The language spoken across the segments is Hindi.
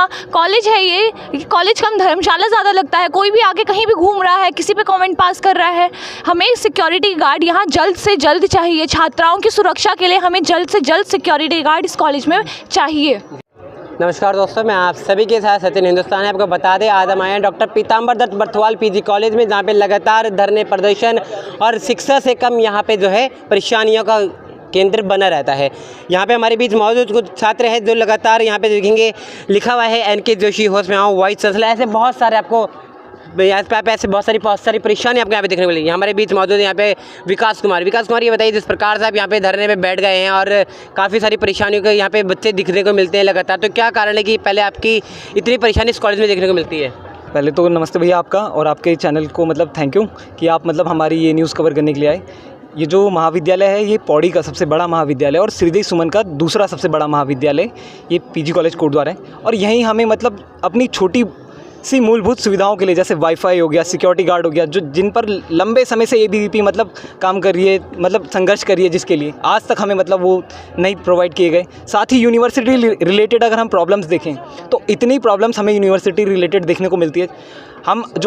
यहाँ कॉलेज है, ये कॉलेज कम धर्मशाला ज़्यादा लगता है। कोई भी आके कहीं भी घूम रहा है, किसी पे कमेंट पास कर रहा है। हमें सिक्योरिटी गार्ड यहाँ जल्द से जल्द चाहिए। छात्राओं की सुरक्षा के लिए हमें जल्द से जल्द सिक्योरिटी गार्ड इस कॉलेज में चाहिए। नमस्कार दोस्तों, मैं आप सभी के साथ सचिन हिंदुस्तान है। आपको बता दें, आज हम आए हैं डॉक्टर पीताम्बर दत्त बर्थवाल पीजी कॉलेज में, जहाँ पे लगातार धरने प्रदर्शन और शिक्षा से कम यहाँ पे जो है परेशानियों का केंद्र बना रहता है। यहाँ पे हमारे बीच मौजूद कुछ छात्र हैं जो लगातार यहाँ पे देखेंगे लिखा हुआ है NK जोशी होस्ट में आओ वाइस चांसलर। ऐसे बहुत सारे आपको यहाँ पे ऐसे बहुत सारी परेशानी आपको यहाँ पे देखने को मिलेगी। हमारे बीच मौजूद है यहाँ पे विकास कुमार। ये बताइए, जिस प्रकार से आप यहाँ पे धरने पे बैठ गए हैं और काफ़ी सारी परेशानियों के यहाँ पे बच्चे दिखने को मिलते हैं लगातार, तो क्या कारण है कि पहले आपकी इतनी परेशानी इस कॉलेज में देखने को मिलती है? पहले तो नमस्ते भैया आपका, और आपके चैनल को मतलब थैंक यू कि आप मतलब हमारी ये न्यूज़ कवर करने के लिए आए। ये जो महाविद्यालय है ये पौड़ी का सबसे बड़ा महाविद्यालय और श्रीदेवी सुमन का दूसरा सबसे बड़ा महाविद्यालय ये पीजी कॉलेज कोटद्वार है। और यहीं हमें मतलब अपनी छोटी सी मूलभूत सुविधाओं के लिए, जैसे वाईफाई हो गया, सिक्योरिटी गार्ड हो गया, जो जिन पर लंबे समय से ABVP मतलब काम कर रही है, मतलब संघर्ष कर रही है, जिसके लिए आज तक हमें मतलब वो नहीं प्रोवाइड किए गए। साथ ही यूनिवर्सिटी रिलेटेड अगर हम प्रॉब्लम्स देखें तो इतनी प्रॉब्लम्स हमें यूनिवर्सिटी रिलेटेड देखने को मिलती है।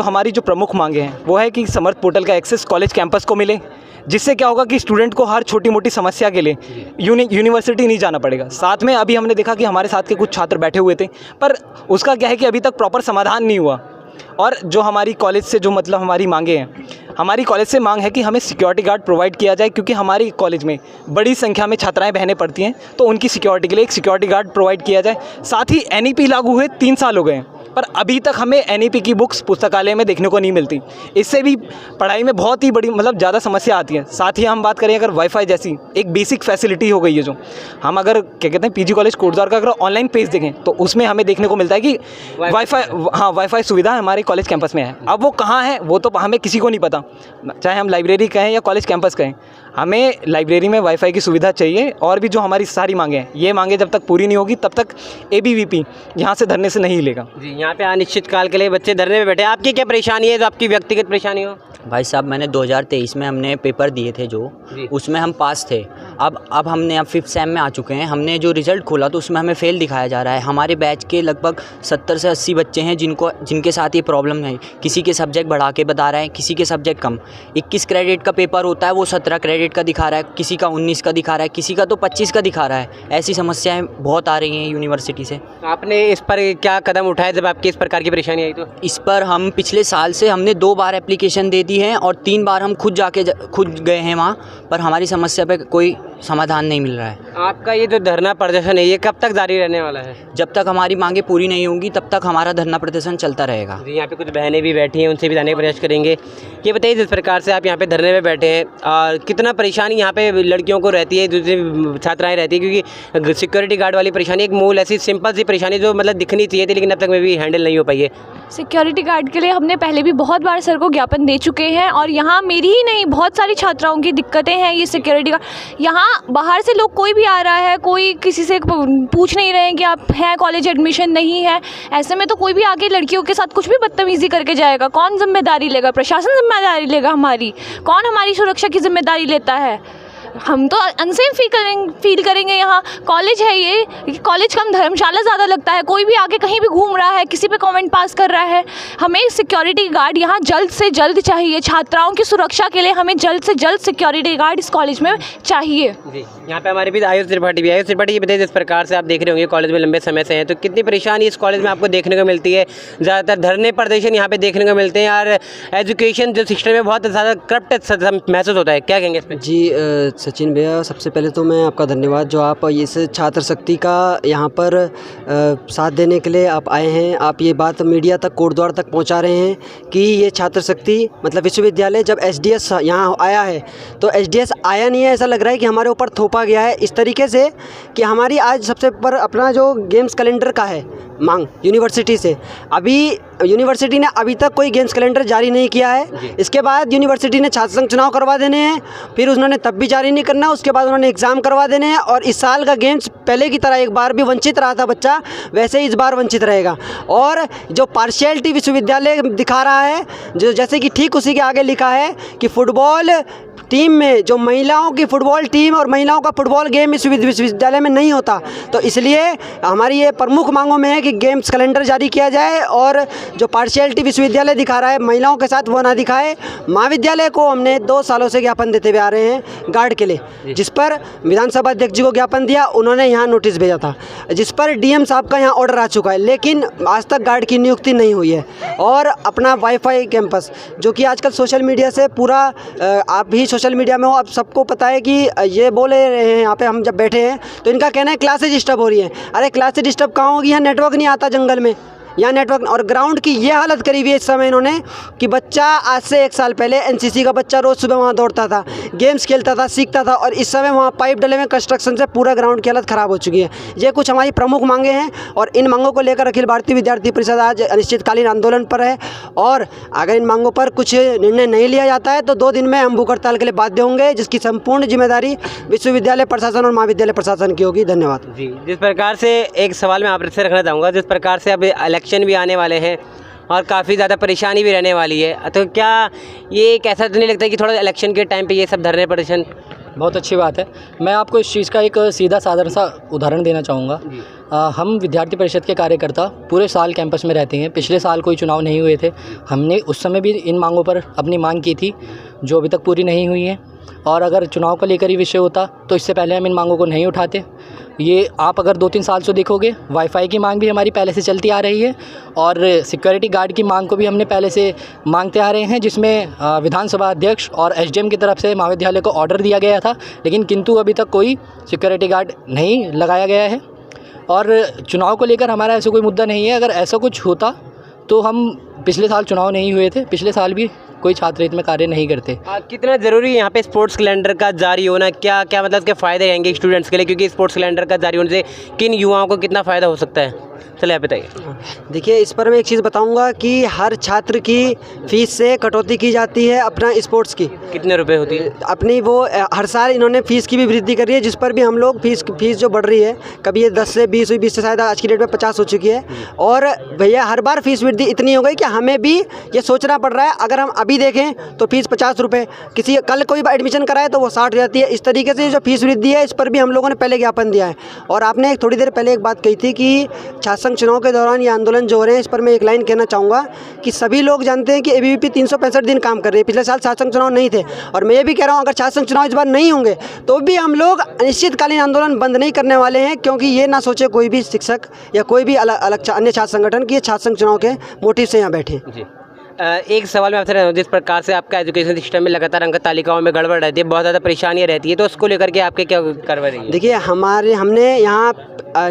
हमारी जो प्रमुख मांगे हैं वो है कि समर्थ पोर्टल का एक्सेस कॉलेज कैंपस को मिले, जिससे क्या होगा कि स्टूडेंट को हर छोटी मोटी समस्या के लिए यूनिवर्सिटी नहीं जाना पड़ेगा। साथ में अभी हमने देखा कि हमारे साथ के कुछ छात्र बैठे हुए थे, पर उसका क्या है कि अभी तक प्रॉपर समाधान नहीं हुआ। और जो हमारी कॉलेज से जो मतलब हमारी मांगे हैं, हमारी कॉलेज से मांग है कि हमें सिक्योरिटी गार्ड प्रोवाइड किया जाए, क्योंकि हमारी कॉलेज में बड़ी संख्या में छात्राएं बहनें पढ़ती हैं, तो उनकी सिक्योरिटी के लिए एक सिक्योरिटी गार्ड प्रोवाइड किया जाए। साथ ही NEP लागू हुए 3 साल हो गए हैं, पर अभी तक हमें NEP की बुक्स पुस्तकालय में देखने को नहीं मिलती। इससे भी पढ़ाई में बहुत ही बड़ी मतलब ज़्यादा समस्या आती है। साथ ही हम बात करें अगर वाईफाई जैसी एक बेसिक फैसिलिटी हो गई है, जो हम अगर क्या कहते हैं पीजी कॉलेज कोटद्वार का अगर ऑनलाइन पेज देखें तो उसमें हमें देखने को मिलता है कि वाईफाई सुविधा हमारे कॉलेज कैंपस में है। अब वो कहाँ है वो तो हमें किसी को नहीं पता, चाहे हम लाइब्रेरी कहें या कॉलेज कैंपस कहें। हमें लाइब्रेरी में वाईफाई की सुविधा चाहिए, और भी जो हमारी सारी मांगे हैं, ये मांगे जब तक पूरी नहीं होगी तब तक ABVP यहाँ से धरने से नहीं हिलेगा। जी, यहाँ पे अनिश्चित काल के लिए बच्चे धरने में बैठे। आपकी क्या परेशानी है जो आपकी व्यक्तिगत परेशानी हो? भाई साहब, मैंने 2023 में हमने पेपर दिए थे जो, उसमें हम पास थे। अब हमने 5th सेम में आ चुके हैं। हमने जो रिज़ल्ट खोला तो उसमें हमें फ़ेल दिखाया जा रहा है। हमारे बैच के लगभग 70 से 80 बच्चे हैं जिनके साथ ये प्रॉब्लम है। किसी के सब्जेक्ट बढ़ा के बता रहा है, किसी के सब्जेक्ट कम। 21 क्रेडिट का पेपर होता है, वो 17 क्रेडिट का दिखा रहा है, किसी का 19 का दिखा रहा है, किसी का तो 25 का दिखा रहा है। ऐसी समस्याएँ बहुत आ रही हैं यूनिवर्सिटी से। आपने इस पर क्या कदम उठाए जब आपकी इस प्रकार की परेशानी आई? तो इस पर हम पिछले साल से हमने 2 बार एप्लीकेशन दे दी है और 3 बार हम खुद गए हैं वहाँ, पर हमारी समस्या पे कोई समाधान नहीं मिल रहा है। आपका ये जो धरना प्रदर्शन है ये कब तक जारी रहने वाला है? जब तक हमारी मांगे पूरी नहीं होंगी तब तक हमारा धरना प्रदर्शन चलता रहेगा। जी, यहाँ पे कुछ बहनें भी बैठी हैं, उनसे भी जाने का प्रयास करेंगे। ये बताइए, जिस प्रकार से आप यहाँ पे धरने में बैठे हैं और कितना परेशानी यहाँ पे लड़कियों को रहती है, दूसरी छात्राएँ रहती है, क्योंकि सिक्योरिटी गार्ड वाली परेशानी एक मूल ऐसी सिंपल सी परेशानी जो मतलब दिखनी चाहिए थी, लेकिन अब तक में भी हैंडल नहीं हो पाई है। सिक्योरिटी गार्ड के लिए हमने पहले भी बहुत बार सर को ज्ञापन दे चुके हैं, और यहाँ मेरी ही नहीं बहुत सारी छात्राओं की दिक्कतें हैं। ये सिक्योरिटी गार्ड यहाँ बाहर से लोग कोई भी आ रहा है, कोई किसी से पूछ नहीं रहे हैं कि आप हैं कॉलेज, एडमिशन नहीं है। ऐसे में तो कोई भी आके लड़कियों के साथ कुछ भी बदतमीजी करके जाएगा। कौन जिम्मेदारी लेगा? प्रशासन जिम्मेदारी लेगा हमारी? कौन हमारी सुरक्षा की जिम्मेदारी लेता है? हम तो अनसेफ फील करेंगे। यहाँ कॉलेज है, ये कॉलेज कम धर्मशाला ज़्यादा लगता है। कोई भी आके कहीं भी घूम रहा है, किसी पे कमेंट पास कर रहा है। हमें सिक्योरिटी गार्ड यहाँ जल्द से जल्द चाहिए। छात्राओं की सुरक्षा के लिए हमें जल्द से जल्द सिक्योरिटी गार्ड इस कॉलेज में चाहिए। जी, यहाँ पे हमारे भी आयुष त्रिपाठी भी। आयुष त्रिपाठी, ये बताइए, जिस प्रकार से आप देख रहे होंगे कॉलेज में लंबे समय से हैं, तो कितनी परेशानी इस कॉलेज में आपको देखने को मिलती है? ज़्यादातर धरने प्रदर्शन यहाँ पे देखने को मिलते हैं, और एजुकेशन जो सिस्टम में बहुत ज़्यादा करप्ट महसूस होता है। क्या कहेंगे इस पर? जी सचिन भैया, सबसे पहले तो मैं आपका धन्यवाद जो आप इस छात्र शक्ति का यहाँ पर साथ देने के लिए आप आए हैं। आप ये बात मीडिया तक, कोटद्वार तक पहुँचा रहे हैं कि ये छात्र शक्ति मतलब विश्वविद्यालय जब SDS यहाँ आया है तो SDS आया नहीं है, ऐसा लग रहा है कि हमारे ऊपर थोपा गया है इस तरीके से कि हमारी आज सबसे पर अपना जो गेम्स कैलेंडर का है मांग यूनिवर्सिटी से, अभी यूनिवर्सिटी ने अभी तक कोई गेम्स कैलेंडर जारी नहीं किया है। इसके बाद यूनिवर्सिटी ने छात्र संघ चुनाव करवा देने हैं, फिर उन्होंने तब भी जारी नहीं करना, उसके बाद उन्होंने एग्ज़ाम करवा देने हैं, और इस साल का गेम्स पहले की तरह एक बार भी वंचित रहा था बच्चा, वैसे ही इस बार वंचित रहेगा। और जो पार्शियलिटी विश्वविद्यालय दिखा रहा है, जो जैसे कि ठीक उसी के आगे लिखा है कि फुटबॉल टीम में जो महिलाओं की फुटबॉल टीम और महिलाओं का फुटबॉल गेम इस विश्वविद्यालय में नहीं होता, तो इसलिए हमारी ये प्रमुख मांगों में है कि गेम्स कैलेंडर जारी किया जाए और जो पार्शियलिटी विश्वविद्यालय दिखा रहा है महिलाओं के साथ वो ना दिखाए। महाविद्यालय को हमने 2 सालों से ज्ञापन देते हुए आ रहे हैं गार्ड के लिए, जिस पर विधानसभा अध्यक्ष जी को ज्ञापन दिया, उन्होंने यहाँ नोटिस भेजा था, जिस पर डीएम साहब का यहाँ ऑर्डर आ चुका है, लेकिन आज तक गार्ड की नियुक्ति नहीं हुई है। और अपना वाईफाई कैंपस जो कि आजकल सोशल मीडिया से पूरा आप भी सोशल मीडिया में हो, आप सबको पता है कि ये बोले रहे हैं, यहाँ पे हम जब बैठे हैं तो इनका कहना है क्लासेज डिस्टर्ब हो रही है। अरे क्लासेज डिस्टर्ब कहाँ होगी, यहाँ नेटवर्क नहीं आता जंगल में, यहाँ नेटवर्क। और ग्राउंड की ये हालत करी हुई है इस समय इन्होंने कि बच्चा आज से 1 साल पहले एनसीसी का बच्चा रोज़ सुबह वहाँ दौड़ता था, गेम्स खेलता था, सीखता था, और इस समय वहाँ पाइप डले में कंस्ट्रक्शन से पूरा ग्राउंड की हालत ख़राब हो चुकी है। ये कुछ हमारी प्रमुख मांगे हैं और इन मांगों को लेकर अखिल भारतीय विद्यार्थी परिषद आज अनिश्चितकालीन आंदोलन पर है। और अगर इन मांगों पर कुछ निर्णय नहीं लिया जाता है तो 2 दिन में हम भूख हड़ताल के लिए बाध्य होंगे, जिसकी संपूर्ण जिम्मेदारी विश्वविद्यालय प्रशासन और महाविद्यालय प्रशासन की होगी। धन्यवाद जी। जिस प्रकार से एक सवाल मैं आपसे रखना चाहूँगा, जिस प्रकार से अब इलेक्शन भी आने वाले हैं और काफ़ी ज़्यादा परेशानी भी रहने वाली है, तो क्या ये एक ऐसा तो नहीं लगता कि थोड़ा इलेक्शन के टाइम पे ये सब धरने परेशान? बहुत अच्छी बात है। मैं आपको इस चीज़ का एक सीधा साधारण सा उदाहरण देना चाहूँगा। हम विद्यार्थी परिषद के कार्यकर्ता पूरे साल कैंपस में रहते हैं। पिछले साल कोई चुनाव नहीं हुए थे, हमने उस समय भी इन मांगों पर अपनी मांग की थी जो अभी तक पूरी नहीं हुई है। और अगर चुनाव को लेकर ही विषय होता तो इससे पहले हम इन मांगों को नहीं उठाते। ये आप अगर 2-3 साल से देखोगे, वाईफाई की मांग भी हमारी पहले से चलती आ रही है और सिक्योरिटी गार्ड की मांग को भी हमने पहले से मांगते आ रहे हैं, जिसमें विधानसभा अध्यक्ष और एसडीएम की तरफ से महाविद्यालय को ऑर्डर दिया गया था, लेकिन किंतु अभी तक कोई सिक्योरिटी गार्ड नहीं लगाया गया है। और चुनाव को लेकर हमारा ऐसा कोई मुद्दा नहीं है। अगर ऐसा कुछ होता तो हम पिछले साल चुनाव नहीं हुए थे, पिछले साल भी कोई छात्र हित में कार्य नहीं करते। कितना ज़रूरी है यहाँ पे स्पोर्ट्स कैलेंडर का जारी होना? क्या क्या मतलब इसके फ़ायदे रहेंगे स्टूडेंट्स के लिए, क्योंकि स्पोर्ट्स कैलेंडर का जारी होने से किन युवाओं को कितना फ़ायदा हो सकता है? चलिए आप बताइए। देखिए, इस पर मैं एक चीज़ बताऊंगा कि हर छात्र की फ़ीस से कटौती की जाती है अपना स्पोर्ट्स की। कितने रुपए होती है अपनी? वो हर साल इन्होंने फ़ीस की भी वृद्धि करी है, जिस पर भी हम लोग फ़ीस जो बढ़ रही है, कभी ये 10 से 20 हुई, 20 से शायद आज की डेट में 50 हो चुकी है। और भैया हर बार फ़ीस वृद्धि इतनी हो गई कि हमें भी ये सोचना पड़ रहा है। अगर हम अभी देखें तो फ़ीस 50 रुपये, किसी कल कोई एडमिशन कराए तो वो 60 हो जाती है। इस तरीके से जो फ़ीस वृद्धि है, इस पर भी हम लोगों ने पहले ज्ञापन दिया है। और आपने थोड़ी देर पहले एक बात कही थी कि छात्र संघ चुनाव के दौरान ये आंदोलन जो हो रहे हैं, इस पर मैं एक लाइन कहना चाहूँगा कि सभी लोग जानते हैं कि एबीवीपी 365 दिन काम कर रही है। पिछले साल छात्र संघ चुनाव नहीं थे, और मैं ये भी कह रहा हूँ अगर छात्र संघ चुनाव इस बार नहीं होंगे तो भी हम लोग अनिश्चितकालीन आंदोलन बंद नहीं करने वाले हैं, क्योंकि ये ना सोचे कोई भी शिक्षक या कोई भी अलग अन्य छात्र संगठन कि ये छात्र संघ चुनाव के मोटिव से यहाँ बैठे। जी। एक सवाल मैं आपसे रहा हूँ, जिस प्रकार से आपका एजुकेशन सिस्टम में लगातार अंक तालिकाओं में गड़बड़ रहती है, बहुत ज़्यादा परेशानियाँ रहती है, तो उसको लेकर के आपके क्या कार्रवाई रही है? देखिए, हमने यहाँ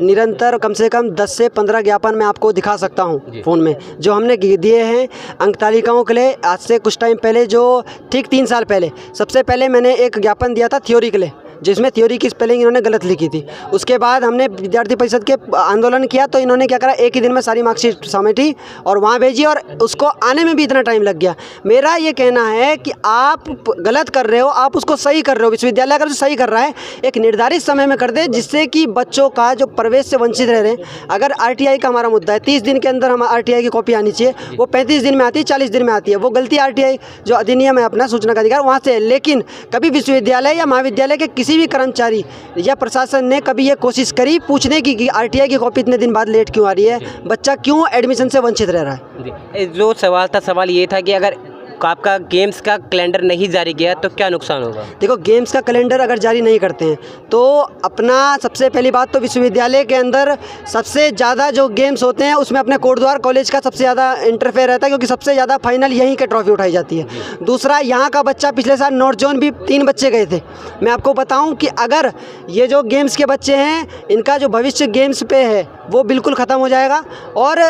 निरंतर कम से कम 10 से 15 ज्ञापन मैं आपको दिखा सकता हूँ फ़ोन में, जो हमने दिए हैं अंक तालिकाओं के लिए। आज से कुछ टाइम पहले, जो ठीक 3 साल पहले, सबसे पहले मैंने एक ज्ञापन दिया था थ्योरी के लिए, जिसमें थ्योरी की स्पेलिंग इन्होंने गलत लिखी थी। उसके बाद हमने विद्यार्थी परिषद के आंदोलन किया तो इन्होंने क्या करा, एक ही दिन में सारी मार्कशीट समेटी और वहाँ भेजी, और उसको आने में भी इतना टाइम लग गया। मेरा ये कहना है कि आप गलत कर रहे हो, आप उसको सही कर रहे हो। विश्वविद्यालय अगर सही कर रहा है, एक निर्धारित समय में कर दे, जिससे कि बच्चों का जो प्रवेश से वंचित रह रहे हैं। अगर आरटीआई का हमारा मुद्दा है, 30 दिन के अंदर हम आरटीआई की कॉपी आनी चाहिए, वो 35 दिन में आती है, 40 दिन में आती है। वो गलती आरटीआई जो अधिनियम है अपना सूचना का अधिकार, वहाँ से है। लेकिन कभी विश्वविद्यालय या महाविद्यालय के किसी भी कर्मचारी या प्रशासन ने कभी ये कोशिश करी पूछने की कि आरटीआई की कॉपी इतने दिन बाद लेट क्यों आ रही है, बच्चा क्यों एडमिशन से वंचित रह रहा है? जो सवाल ये था कि अगर आपका गेम्स का कैलेंडर नहीं जारी किया तो क्या नुकसान होगा? देखो, गेम्स का कैलेंडर अगर जारी नहीं करते हैं तो अपना सबसे पहली बात तो विश्वविद्यालय के अंदर सबसे ज़्यादा जो गेम्स होते हैं उसमें अपने कोटद्वार कॉलेज का सबसे ज़्यादा इंटरफेयर रहता है, क्योंकि सबसे ज़्यादा फाइनल यहीं के ट्रॉफी उठाई जाती है। दूसरा, यहाँ का बच्चा पिछले साल नॉर्थ जोन भी 3 बच्चे गए थे। मैं आपको बताऊँ कि अगर ये जो गेम्स के बच्चे हैं, इनका जो भविष्य गेम्स पे है वो बिल्कुल ख़त्म हो जाएगा। और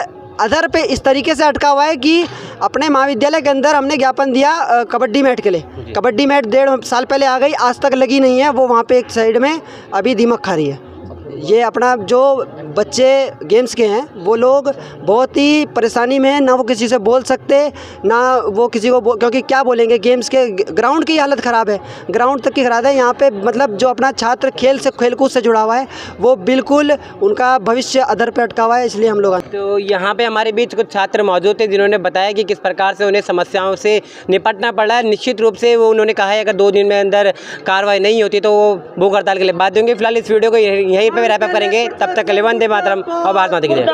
अदर पे इस तरीके से अटका हुआ है कि अपने महाविद्यालय के अंदर हमने ज्ञापन दिया कबड्डी मैट के लिए। कबड्डी मैट 1.5 साल पहले आ गई, आज तक लगी नहीं है। वो वहाँ पे एक साइड में अभी दीमक खा रही है। ये अपना जो बच्चे गेम्स के हैं वो लोग बहुत ही परेशानी में हैं, ना वो किसी से बोल सकते, ना वो किसी को क्योंकि क्या बोलेंगे, गेम्स के ग्राउंड की हालत ख़राब है, ग्राउंड तक की ख़राब है। यहाँ पे मतलब जो अपना छात्र खेलकूद से जुड़ा हुआ है वो बिल्कुल उनका भविष्य अधर पे अटका हुआ है, इसलिए हम लोग। तो यहाँ पे हमारे बीच कुछ छात्र मौजूद थे जिन्होंने बताया कि किस प्रकार से उन्हें समस्याओं से निपटना पड़ा है। निश्चित रूप से वो उन्होंने कहा है अगर 2 दिन में अंदर कार्रवाई नहीं होती तो वो भूख हड़ताल के लिए बाध्य होंगे। फिलहाल इस वीडियो को यहीं पे रैप अप करेंगे। तब तक के लिए वंदे मातरम और भारत माता की जय।